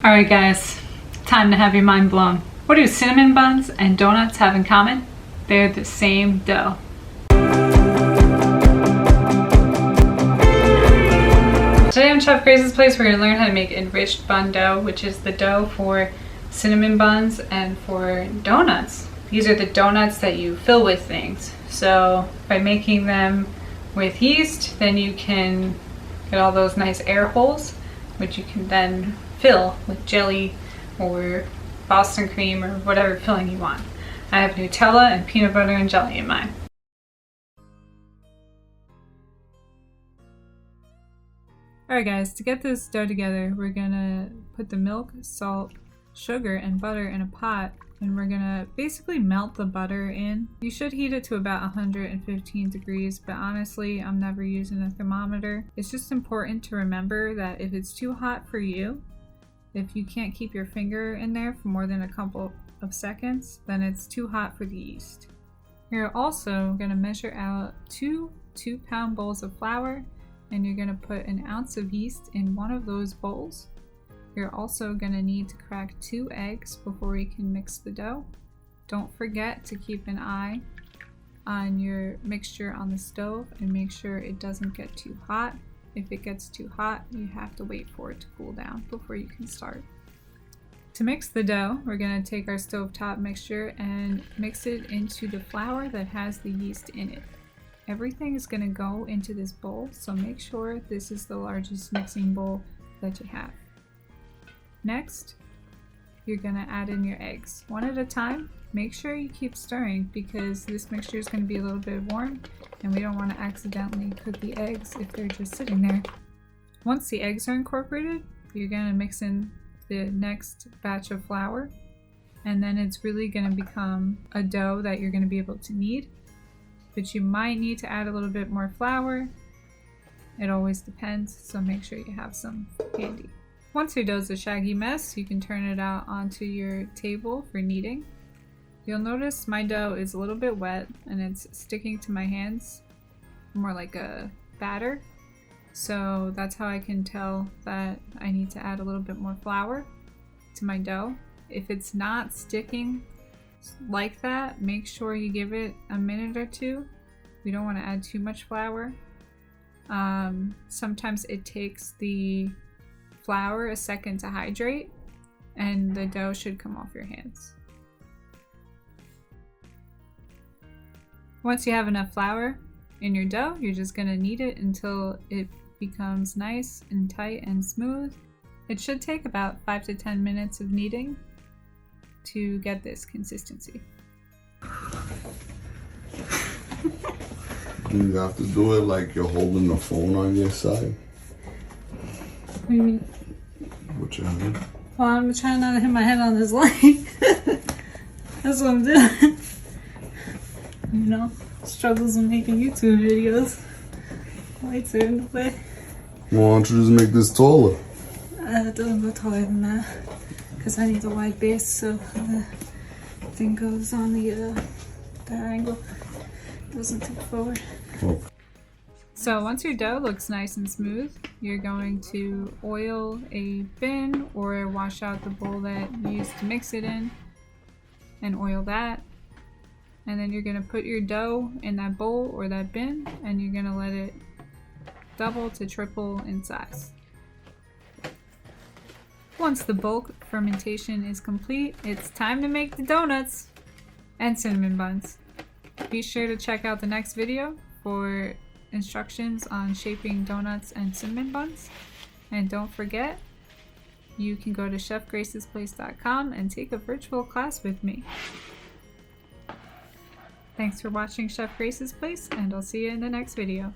Alright guys, time to have your mind blown. What do cinnamon buns and donuts have in common? They're the same dough. Today on Chef Grace's Place, we're going to learn how to make enriched bun dough, which is the dough for cinnamon buns and for donuts. These are the donuts that you fill with things. So by making them with yeast, then you can get all those nice air holes, which you can then fill with jelly or Boston cream or whatever filling you want. I have Nutella and peanut butter and jelly in mine. Alright guys, to get this dough together, we're gonna put the milk, salt, sugar, and butter in a pot, and we're gonna basically melt the butter in. You should heat it to about 115 degrees, but honestly, I'm never using a thermometer. It's just important to remember that if it's too hot for you, if you can't keep your finger in there for more than a couple of seconds, then it's too hot for the yeast. You're also gonna measure out two 2-pound bowls of flour, and you're gonna put an ounce of yeast in one of those bowls. You're also gonna need to crack 2 eggs before you can mix the dough. Don't forget to keep an eye on your mixture on the stove and make sure it doesn't get too hot. If it gets too hot, you have to wait for it to cool down before you can start. To mix the dough, we're gonna take our stovetop mixture and mix it into the flour that has the yeast in it. Everything is gonna go into this bowl, so make sure this is the largest mixing bowl that you have. Next, you're gonna add in your eggs. One at a time. Make sure you keep stirring because this mixture is gonna be a little bit warm and we don't wanna accidentally cook the eggs if they're just sitting there. Once the eggs are incorporated, you're gonna mix in the next batch of flour, and then it's really gonna become a dough that you're gonna be able to knead. But you might need to add a little bit more flour. It always depends, so make sure you have some handy. Once your dough's a shaggy mess, you can turn it out onto your table for kneading. You'll notice my dough is a little bit wet and it's sticking to my hands, more like a batter. So that's how I can tell that I need to add a little bit more flour to my dough. If it's not sticking like that, make sure you give it a minute or two. We don't want to add too much flour. Sometimes it takes the flour a second to hydrate and the dough should come off your hands. Once you have enough flour in your dough, you're just going to knead it until it becomes nice and tight and smooth. It should take about 5 to 10 minutes of kneading to get this consistency. You have to do it like you're holding the phone on your side. What do you mean? What you mean? Well, I'm trying not to hit my head on this light. That's what I'm doing. You know, struggles of making YouTube videos. Lights are in the way. Why don't you just make this taller? It doesn't go taller than that. Because I need a wide base so the thing goes on the angle. It doesn't tip forward. Oh. So once your dough looks nice and smooth, you're going to oil a bin or wash out the bowl that you used to mix it in and oil that. And then you're going to put your dough in that bowl or that bin and you're going to let it double to triple in size. Once the bulk fermentation is complete, it's time to make the donuts and cinnamon buns. Be sure to check out the next video for instructions on shaping donuts and cinnamon buns. And don't forget, you can go to chefgracesplace.com and take a virtual class with me. Thanks for watching Chef Grace's Place, and I'll see you in the next video.